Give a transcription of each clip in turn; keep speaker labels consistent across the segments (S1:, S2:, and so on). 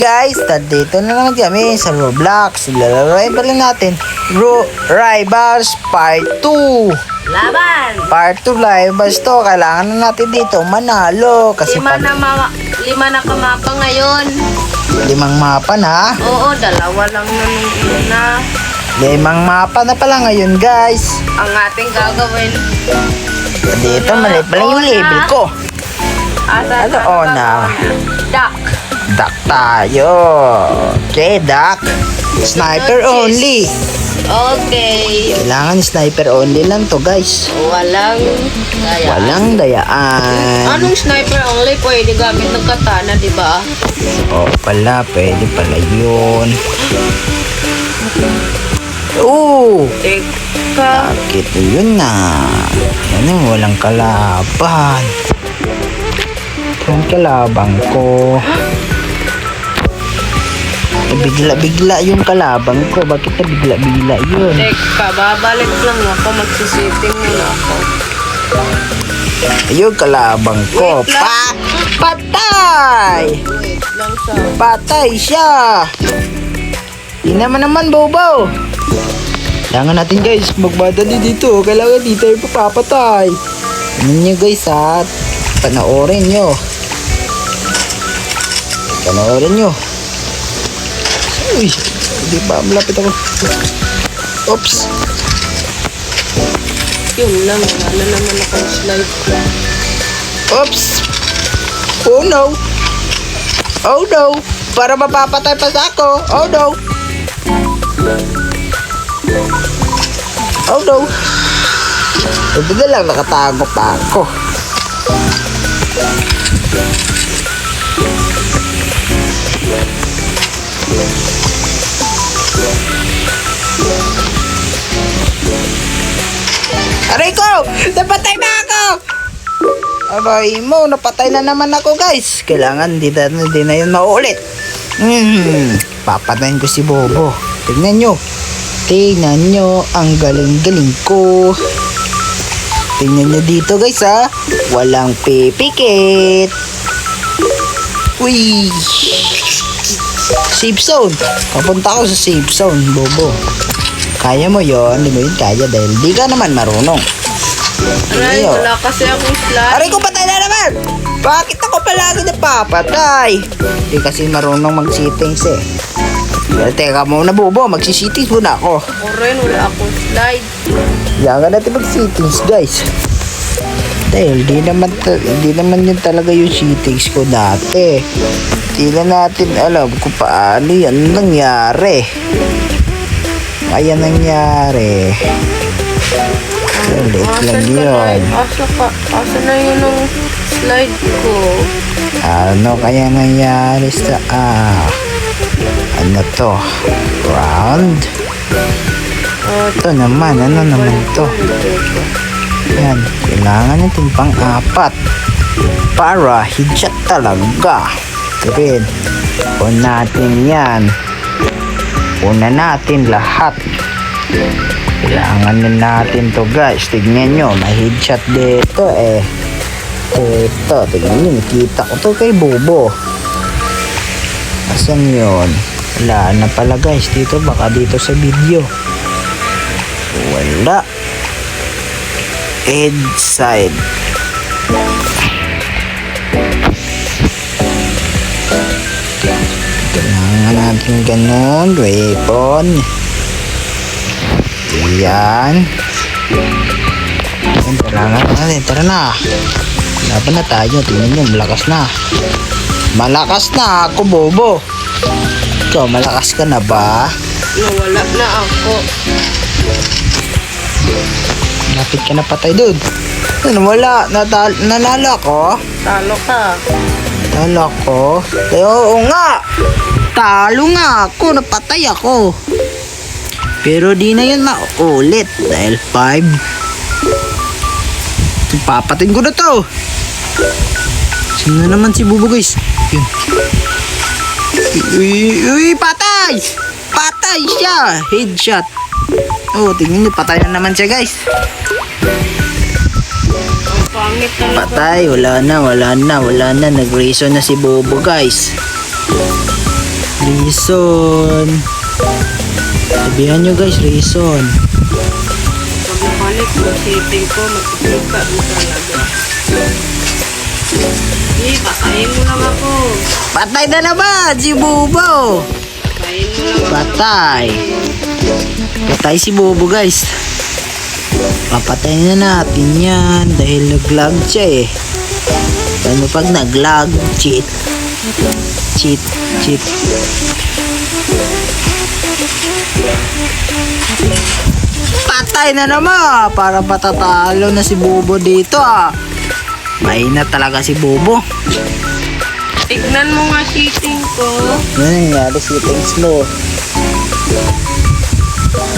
S1: Guys, dito na naman kami sa Roblox. Lalaro pala natin Rivals Part 2.
S2: Laban!
S1: Part 2 Rivals to. Kailangan na natin dito manalo. Kasi
S2: lima na kamapa ngayon.
S1: 5 mapa na.
S2: Oo, 2 lang na.
S1: 5 mapa na pala ngayon, guys.
S2: Ang ating gagawin.
S1: Dito, mali pala yung level ko. Ano na?
S2: Duck.
S1: Duck tayo. Okay, duck. Sniper only.
S2: Okay.
S1: Kailangan sniper only lang to, guys.
S2: Walang dayaan.
S1: Walang dayaan.
S2: Anong sniper only? Pwede gamit ng katana, di ba?
S1: Oh, pala. Pwede pala yun.
S2: Teka.
S1: Bakit yun na? Ano, walang kalaban. Yung kalabang ko. Bigla-bigla yung kalabang ko. Bakit na bigla-bigla yun?
S2: Teka, babalik lang ako. Magsisitting muna ako.
S1: Ayun, kalabang ko.
S2: Wait lang.
S1: Patay!
S2: Wait lang sa...
S1: Patay siya! Di naman, bobo! Kailangan natin, guys, magmadali dito. Kailangan di tayo papapatay. Ano nyo, guys, ha? Panoorin nyo. Uy, hindi pa. Malapit ako. Oops.
S2: Yun lang. Wala naman akong slide.
S1: Oops. Oh, no. Oh, no. Para mapapatay pa sa ako. Oh, no. Oh, no. Ito na lang. Nakatago pa ako. Aray ko! Napatay na ako! Aray mo, napatay na naman ako, guys. Kailangan, di na yun maulit. Papatayin ko si Bobo. Tignan nyo. Tignan nyo, ang galing-galing ko. Tignan nyo dito, guys, ha. Walang pipikit. Uy! Safe zone. Papunta ako sa safe zone, Bobo. Kaya mo yon, di mo yun kaya dahil di ka naman marunong.
S2: Aray, wala kasi akong slide.
S1: Aray ko, patay na naman! Bakit ako palagi napapatay? Di kasi marunong mag-settings eh. Pero teka muna, Bobo, mag-settings muna ako.
S2: Ako rin, wala akong slide.
S1: Kailangan natin mag-settings, guys. Dahil di naman yun talaga yung settings ko dati. Di na natin alam kung paano yan nangyari. Kaya nangyari. Ulit lang yun.
S2: Asa na yun ang slide ko?
S1: Ano kaya nangyari sa ano to? Round? Ito naman, ano naman to? Yan, kailangan natin pang-4 para headshot talaga. Sabihin, natin yan. Una natin lahat. Kailangan na natin to, guys. Tignan nyo, may headshot dito eh. Ito, tignan nyo, nakita ko to kay Bobo. Asan yun? Wala na pala, guys. Dito, baka dito sa video. Wala. Head side. Kailangan natin ganun. Weapon. Yan. Kailangan natin. Tara na. Laban na tayo. Tingnan nyo. Malakas na. Malakas na ako, Bobo. Ikaw, malakas ka na ba?
S2: Nawala na ako.
S1: Lapit ka na patay dun. Ano, wala. Nanalo ako.
S2: Talo ka.
S1: Talo ako. Oo nga. Talo nga ako. Napatay ako. Pero di na yun maulit. Dahil 5. Papatin ko na to. Sino naman si Bobo, guys? Yun. Uy, patay! Patay siya. Headshot. Oh, tingnan niyo. Patay na naman siya, guys.
S2: Pangit talaga.
S1: Patay, wala na. Nag-reason na si Bobo, guys. Reason. Sabihan nyo guys, reason.
S2: Pag nabalik yung setting ko, magpipika mo talaga. Eh, patayin mo lang ako.
S1: Patay na naman si Bubo.
S2: Patayin mo lang ako.
S1: Patay. Patay si Bubo guys. Papatayin na natin yan dahil nag-lag siya eh. Ano pag nag-lag? Cheat. Cheat. Cheat. Patay na naman. Para patatalo na si Bubo dito ah. Mahina talaga si Bubo.
S2: Tignan mo nga setting ko.
S1: Yan ang nangyari sa settings mo.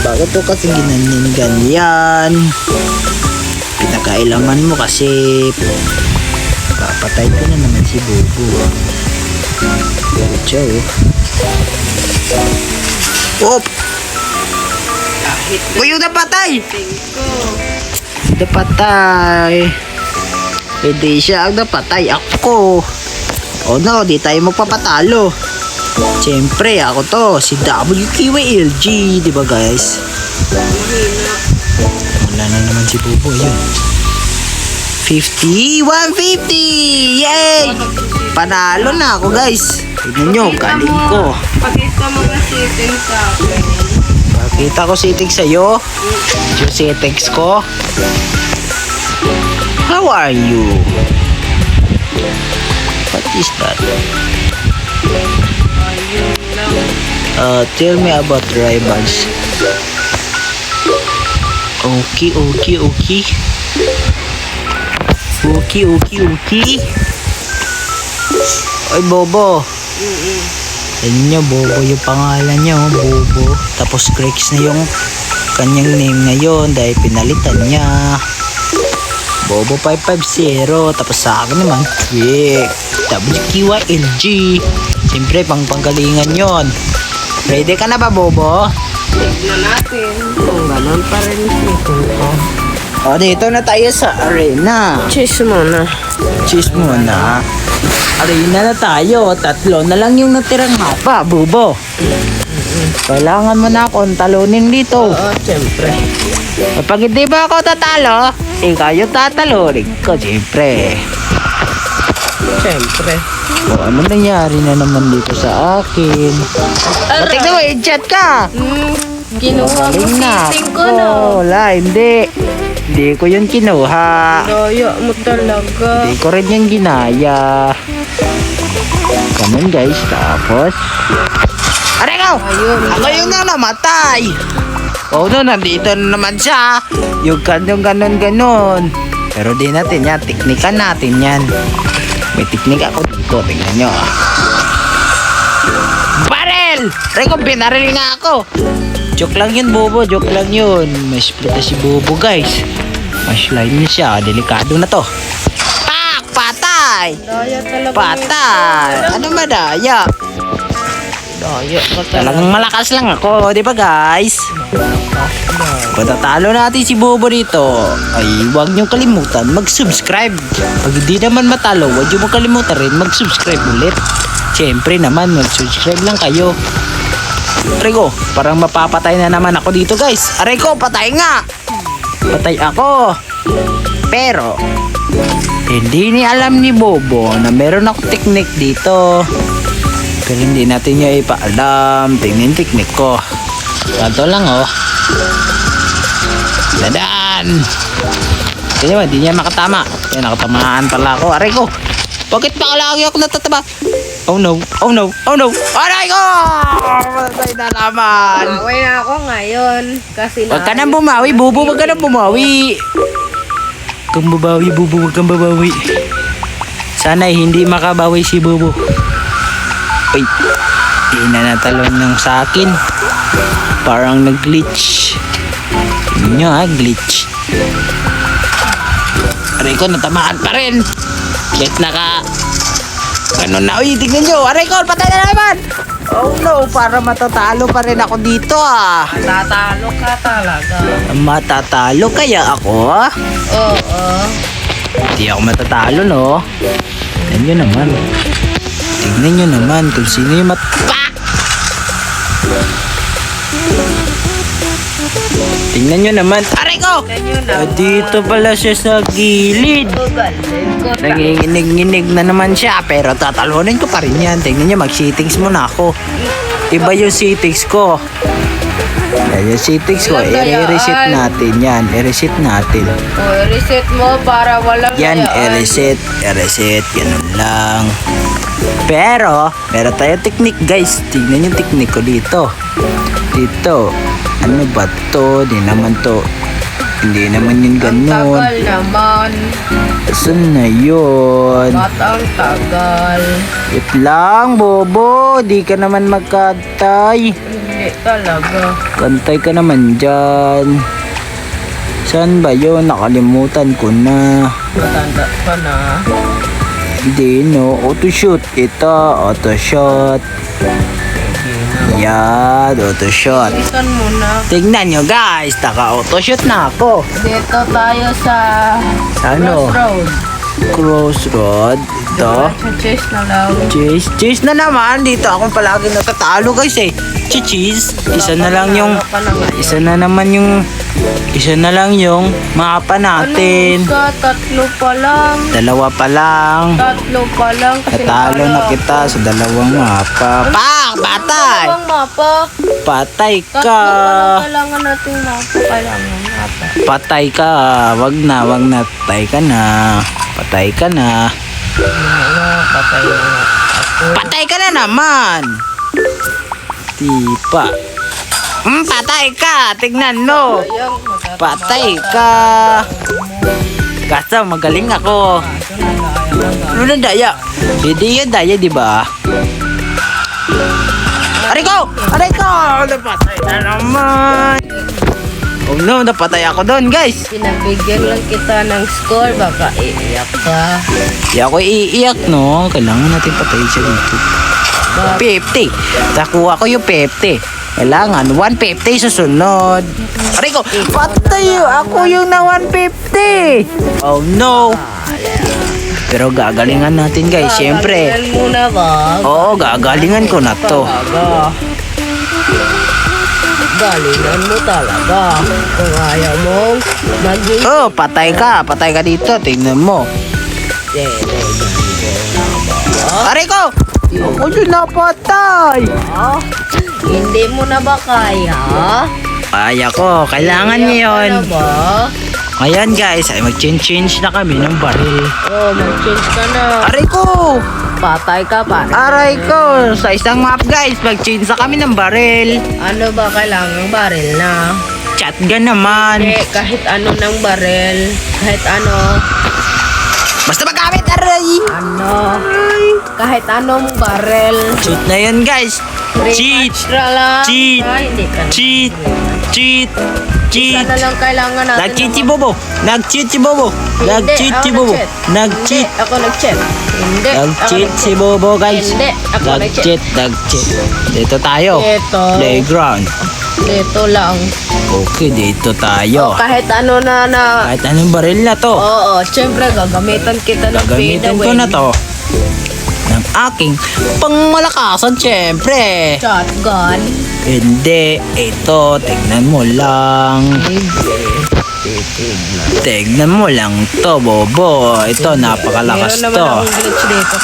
S1: Bakit to kasi ganyan? Pinakailaman mo kasi papatay ko na naman si Bubo. Ciao. Op!
S2: Kahit na
S1: Uy, yung napatay!
S2: setting ko.
S1: Napatay. Hindi siya ang napatay. Ako. Oh no, di tayo magpapatalo. Siyempre, ako to. Si WQLG. Diba guys?
S2: Mahina.
S1: Wala na naman si Bubo. Ayun. 50! 150! Yay! Panalo na ako guys. Tignan nyo, galing ko.
S2: Pakita mo nga setting sa akin.
S1: Pakita ko settings sa'yo. Yung settings ko. How are you? What is that?
S2: Ayun lang.
S1: Tell me about rivals. Okay. Oy, Bobo. Tignan nyo, Bobo yung pangalan niya, oh, Bobo. Tapos Creeks na yung kanyang name ngayon dahil pinalitan niya. Bobo 550. Tapos sa akin naman, Creek. WQLG. Siyempre, panggalingan yon. Ready ka na ba, Bobo?
S2: Tignan natin kung gano'n pa rin setting ko.
S1: O, dito na tayo sa arena.
S2: Cheese muna.
S1: Cheese muna. Arena na tayo. 3 na lang yung natirang mapa, Bobo. Kailangan mo na akong talunin dito.
S2: Oo, siyempre.
S1: Pag hindi ba ako tatalo, ikaw yung tatalunin ko, siyempre.
S2: Siyempre.
S1: O, ano nangyari na naman dito sa akin? O, tignan mo, i-chat ka.
S2: Kinuha mo
S1: Galing na
S2: setting ko,
S1: ako.
S2: no?
S1: Wala, hindi. Hindi ko yun kinuha.
S2: Daya mo talaga.
S1: Hindi ko rin yung ginaya. Ganun guys, tapos aray ko!
S2: Ayun.
S1: Ako yung na namatay! O no, nandito na naman siya. Yung ganon. Pero di natin yan, teknikan natin yan. May teknik ako dito, tingnan nyo. Barrel! Aray ko, binaril nga ako. Joke lang yun, Bobo, joke lang yun. May split na si Bobo guys. Flashlight niya siya, delikado na to. Pak! Patay!
S2: Daya talaga.
S1: Patay! Ano madaya?
S2: Daya ka talaga.
S1: Talagang malakas lang ako, di ba guys? Kung tatalo natin si Bobo dito, ay huwag niyong kalimutan mag-subscribe. Pag hindi naman matalo, huwag niyong makalimutan rin mag-subscribe ulit. Siyempre naman, mag-subscribe lang kayo. Aray ko, parang mapapatay na naman ako dito guys. Aray ko, patay nga! Patay ako. Pero, hindi ni alam ni Bobo na meron ako teknik dito. Pero hindi natin niya ipaalam. Tingnan yung teknik ko. Ganto lang oh. Dadan! Kaya ba, hindi niya makatama. Kaya nakatamaan pala ako. Aray ko! Bakit pa lagi ako natataba? Oh no! Aray ko! Patay na naman!
S2: Bumawi na ako ngayon. Kasi
S1: Huwag ka nang bumawi, Bubo. Huwag ka nang bumawi. Kung babawi, Bubo. Huwag kang babawi. Sana'y hindi makabawi si Bubo. Uy, di na natalon ng sa akin. Parang nag-glitch. Tingnan nyo ha, glitch. Aray ko, natamaan pa rin. Kahit ganun na. Uy, tignan nyo. Aray ko, patay na naman. Oh no, para matatalo pa rin ako dito ah.
S2: Tatalo ka talaga.
S1: Matatalo kaya ako?
S2: Oo.
S1: Hindi ako matatalo, no? Tignan nyo naman. Tignan nyo naman kung sino yung Pak! Tingnan nyo naman. Aray ko! Dito pala siya sa gilid. Nanginginig-nginig na naman siya. Pero tatalunin ko pa rin yan. Tingnan nyo, mag-settings muna ako. Iba yung settings ko. Yan yung settings ko. I-reset natin yan. I-reset natin.
S2: reset mo para walang
S1: Yan, i-reset. I-reset. Ganun lang. Pero, meron tayo technique guys. Tignan yung technique ko dito. Dito. Ano ba to? Di naman to. Hindi naman yun ganun.
S2: Tagal naman.
S1: Saan na yun?
S2: Batang tagal.
S1: Wait lang, bobo. Di ka naman magkantay.
S2: Hindi talaga.
S1: Kantay ka naman dyan. Saan ba yun? Nakalimutan ko na.
S2: Matanda ka na.
S1: Hindi, no. Auto shoot. Ito, auto shot. Yan, auto shot.
S2: Bilisan mo na.
S1: Tingnan nyo guys, naka-auto shoot na ako.
S2: Dito tayo sa
S1: Ano?
S2: crossroad.
S1: Crossroad. Ito.
S2: Chase na lang.
S1: Cheese na naman. Dito ako palagi natatalo guys eh. Cheese. Isa na lang yung mapa natin.
S2: Ano tatlo pa lang.
S1: Dalawa pa lang.
S2: Tatlo pa lang. Kasi
S1: Natalo na kita sa dalawang mapa. Pak! Patay!
S2: Dalawang mapa.
S1: Patay
S2: Tatlo
S1: ka!
S2: pa lang kailangan nating mapa. Kailangan mapa.
S1: Patay ka! Wag na. Patay ka na. Patay ka na.
S2: Patay na nga ako.
S1: Patay ka na naman! Tipa. Patay ka! Tignan mo!
S2: Sayang, magtatama
S1: Patay ka! Kaso magaling ako. Ano na daya? Hindi yan daya, di ba? Aray ko! Napatay na naman! Oh no, napatay ako doon, guys.
S2: Pinabigyan lang kita ng score, baka iiyak ka.
S1: Di ako iiyak, no? Kailangan natin patayin siya dito. 50. Nakuha ko yung 50. Kailangan 150 susunod. Aray ko! Patay! Ako yung na 150! Oh no! Pero gagalingan natin, guys. Siyempre.
S2: Gagalingan mo na ba?
S1: Oo, gagalingan ko na to.
S2: Talaga. Galingan mo talaga. Kung ayaw mong maging
S1: Oh, patay ka. Patay ka dito. Tingnan mo. Aray ko! Ako yung napatay!
S2: Hindi mo na ba kaya?
S1: Kaya ko. Kailangan niya yun.
S2: Kaya ka na ba?
S1: Ayan guys, ay mag-change na kami ng baril.
S2: Oh, mag-change ka na.
S1: Aray ko!
S2: Patay ka pa.
S1: Aray ko! Sa isang map guys, mag-change na kami ng baril.
S2: Ano ba kailangang baril na?
S1: Shotgun naman.
S2: Kahit ano ng baril. Kahit ano.
S1: Basta magamit, aray!
S2: Ano. Kahit anong baril.
S1: Cheat na yun guys. Cheat!
S2: Extra lang.
S1: Cheat!
S2: Ay, hindi ka na.
S1: Cheat! Cheat! Cheat!
S2: Sana lang kailangan natin.
S1: Nag-cheat si Bobo! Nag-cheat si Bobo!
S2: Hindi,
S1: Nag-cheat
S2: ako
S1: si Bobo!
S2: nag-cheat.
S1: Nag-cheat!
S2: Hindi, ako nag-cheat. Hindi,
S1: Nag-cheat
S2: ako
S1: si Bobo guys!
S2: Hindi, ako
S1: Nag-cheat! Nag-cheat! Dito tayo!
S2: Dito.
S1: Playground!
S2: Dito lang.
S1: Okay, dito tayo!
S2: Kahit ano na.
S1: Kahit anong baril na to!
S2: Oo, syempre gagamitan kita ng
S1: Gagamitin ko na to ng aking pangmalakasan syempre.
S2: Shotgun.
S1: Hindi, ito, tignan mo lang. Tignan mo lang to, Bobo. Ito, napakalakas
S2: Meron naman
S1: to.
S2: akong glitch dito.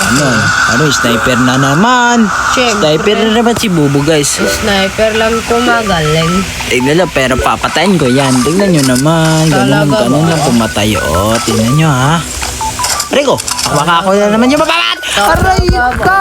S1: Ano, sniper na naman.
S2: Siyempre.
S1: Sniper na naman si Bobo, guys.
S2: Sniper lang kumagaling.
S1: Tignan lang, pero papatayin ko yan. Tignan nyo naman. Ganun
S2: Talaga ba?
S1: lang pumatay. O, tignan nyo, ha. Aray ko, baka ako na naman yung mapapat. Aray ko!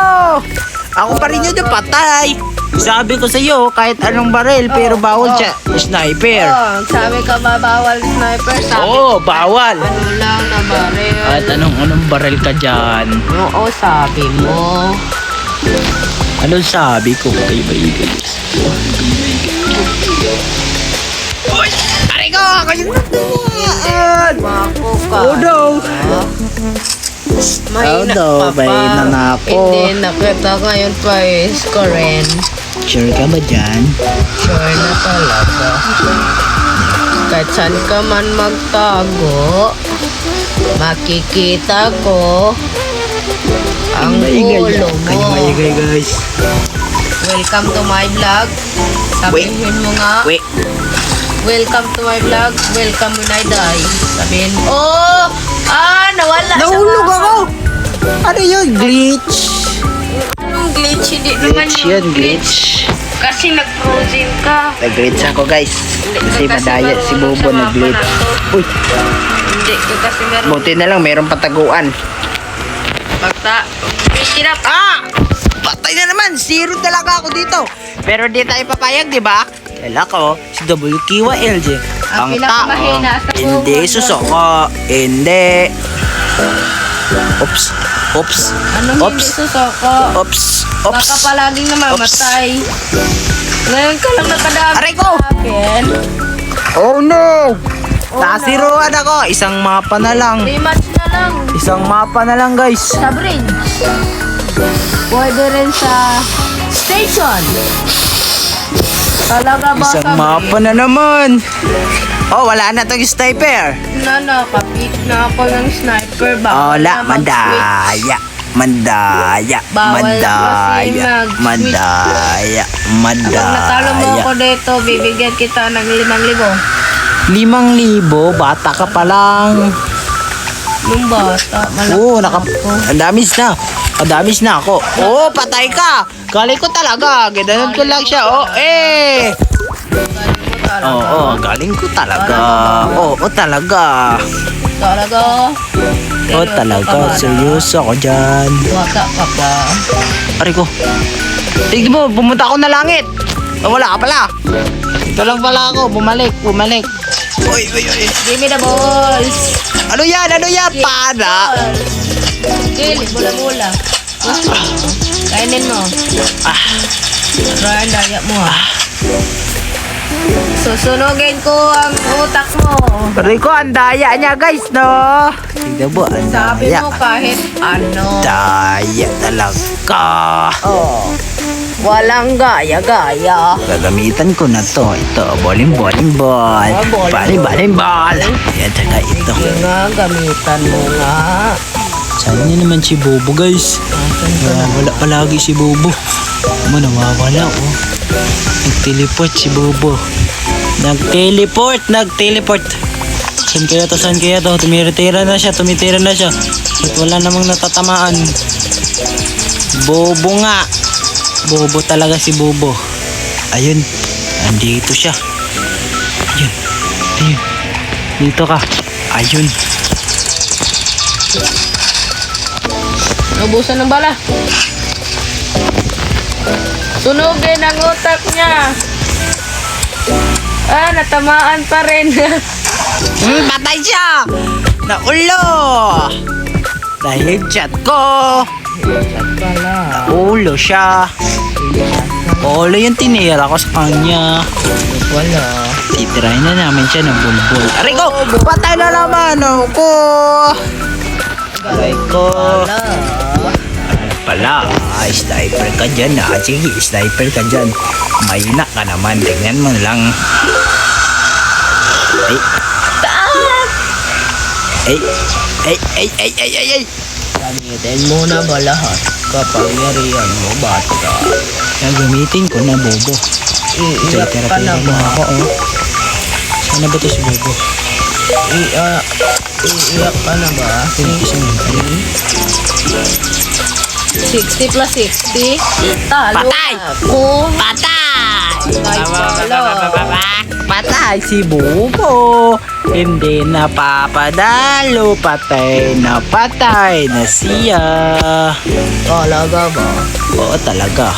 S1: Ako pa rin yun yung patay. Sabi ko sa iyo, kahit anong baril, pero bawal siya. Sniper.
S2: Oh, sabi ka ba bawal sniper? Sabi
S1: Oo, bawal.
S2: ano lang na baril.
S1: At anong baril ka dyan?
S2: Oo, sabi mo.
S1: Anong sabi ko? Kaibigan. Uy! Aray ko! Ako yung natuwaan!
S2: Mako ka.
S1: Oh no!
S2: Mahina
S1: Oh, no,
S2: pa pa.
S1: mahina na ako.
S2: Hindi nakita ngayon pa is Karen.
S1: Sure ka ba dyan?
S2: Sure na talaga. Kahit saan ka man magtago, makikita ko ang ulo mo.
S1: Maingay guys.
S2: Welcome to my vlog. Sabihin mo nga.
S1: Wait.
S2: welcome to my vlog. Welcome when I die. Sabihin, nawala siya.
S1: Nahulog ako! Ano yun? Glitch?
S2: Anong glitch? Hindi naman
S1: Glitch
S2: yung
S1: yun, glitch.
S2: Kasi nag-frozen ka.
S1: Nag-glitch ako guys. Kasi madaya si Bobo nag-glitch. Uy,
S2: Hindi ko kasi meron.
S1: buti na lang mayroong pataguan.
S2: Basta, hirap.
S1: Patay na naman! Zero talaga ako dito. Pero di tayo papayag, di ba? Kala ko, si WKYLJ.
S2: Ang
S1: Ang
S2: pinakamahina
S1: tao,
S2: sa
S1: hindi
S2: buhay.
S1: susuko. Hindi. Oops. Oops.
S2: Anong hindi
S1: Oops.
S2: susoko?
S1: Oops. Oops.
S2: Baka palaging namamatay. Ngayon ka lang nakadami
S1: Aray ko!
S2: sa akin.
S1: Oh no!
S2: Oh,
S1: Nasiruan ako. Isang mapa na lang.
S2: Rematch na lang.
S1: Isang mapa na lang guys.
S2: Sa bridge. Pwede rin sa station. Talaga ba
S1: Isang
S2: sa
S1: mapa na naman. Oh, wala na tong sniper.
S2: Nakapit na ako ng sniper. Bawal
S1: Wala,
S2: na mag-switch.
S1: mandaya. Mandaya.
S2: Bawal na kasi
S1: Mandaya.
S2: mag-switch.
S1: Mandaya.
S2: Pag natalo mo
S1: Mandaya.
S2: ako dito, bibigyan kita ng 5,000.
S1: 5,000, bata ka pa lang.
S2: Nung bata, malaki
S1: Oo,
S2: ako.
S1: ang damis na. Ang damis na ako. Oo, patay ka. Galing ko talaga. Ginanon ko lang siya. Oh, eh. Oo, galing ko talaga. Oo, talaga.
S2: Talaga.
S1: Oo, talaga. Seryoso ako dyan.
S2: Bata ka pa.
S1: Aray ko. Tignan mo, pumunta ako na langit. Oh, wala ka pala. Ito lang pala ako. Bumalik. Uy.
S2: Give me the balls.
S1: Ano yan? Para.
S2: Kill, bula-bula. Kainin mo. Ryan, daya mo Susunugin ko ang utak mo.
S1: Aray ko, ang daya niya guys, no? Tignan mo, ang
S2: Sabi
S1: daya.
S2: mo kahit ano.
S1: Daya talaga.
S2: Walang gaya-gaya.
S1: Gagamitan ko na to. Ito, bowling ball. Bowling ball. Yan, saka ito.
S2: Yung nga, gamitan mo nga.
S1: Saan niya naman si Bobo, guys? Wala palagi si Bobo. Nawawala, oh. Nag-teleport si Bobo. Nag-teleport. Saan kaya to? Tumitira na siya. At wala namang natatamaan. Bobo nga. Bobo talaga si Bobo. Ayun. Andito siya. Ayun. Dito ka. Ayun.
S2: Naubusan ng bala. Sunugin ang utak niya. Natamaan pa rin.
S1: Patay siya! Naulo! Dahil chat ko.
S2: Chat pala.
S1: Naulo siya. Ulo yung tinira ko sa kanya.
S2: Wala.
S1: Titirahin na namin siya ng bulbul. Aray ko! Patay na naman ako! Aray ko! Pala, sniper ka dyan ah. Sige, sniper ka dyan. Mahina ka naman. Tingnan mo lang. Ay.
S2: Gamitin mo na ba lahat? Kapangyarihan mo, bata?
S1: Gagamitin ko na, Bobo.
S2: Iiyak ka na ba?
S1: Ako, oh. Sana ba ito si Bobo?
S2: Iiyak ka na ba? 60 plus 60? Talo
S1: Patay!
S2: ako.
S1: Patay si Bobo. Hindi na papadalo. Patay na siya.
S2: Talaga ba?
S1: Oo, talaga.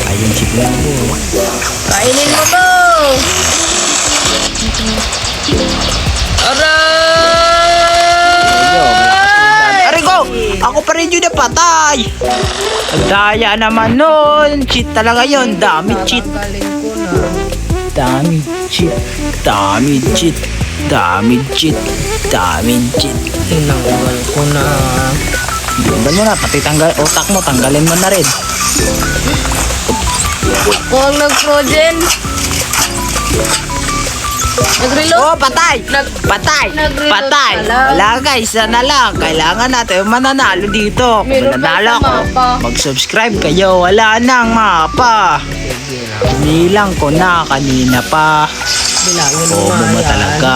S1: Ayun si Bobo.
S2: Kainin mo to!
S1: Aray ko! Ako pa rin yun na patay. Ang daya naman nun. Cheat talaga yun. Dami cheat.
S2: Galing ko na.
S1: Dami cheat.
S2: Tinanggal ko na.
S1: Tanggal mo na. Pati utak mo. Tanggalin mo na rin.
S2: Kung nag-frozen. Nag-reload.
S1: Oh, patay! Patay!
S2: Nag-reload
S1: Patay!
S2: ka lang.
S1: Wala guys, sana lang. Kailangan natin mananalo dito. Kung
S2: Meron ba
S1: mananalo
S2: sa
S1: ako,
S2: mapa?
S1: mag-subscribe kayo. Wala nang mapa.
S2: Sige na.
S1: Nilang ko na kanina pa.
S2: Bilangin mo
S1: Bobo
S2: nga
S1: mo
S2: yan.
S1: talaga.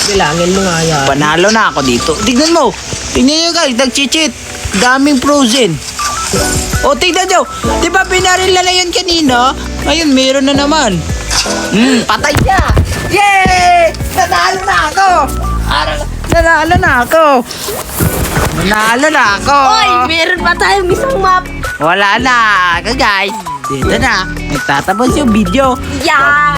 S2: Bilangin mo nga yan.
S1: Panalo na ako dito. Tignan mo. Tignan nyo guys, nag-cheat. Daming frozen. O, tignan nyo. Di ba pinaril na yun kanina? Ngayon, meron na naman. Patay siya. Yay! Nanalo na ako. Nanalo na ako. Nanalo na ako.
S2: Oy, meron pa tayong isang map.
S1: Wala na. Guys, dito na. Nagtatapos yung video.
S2: Yeah!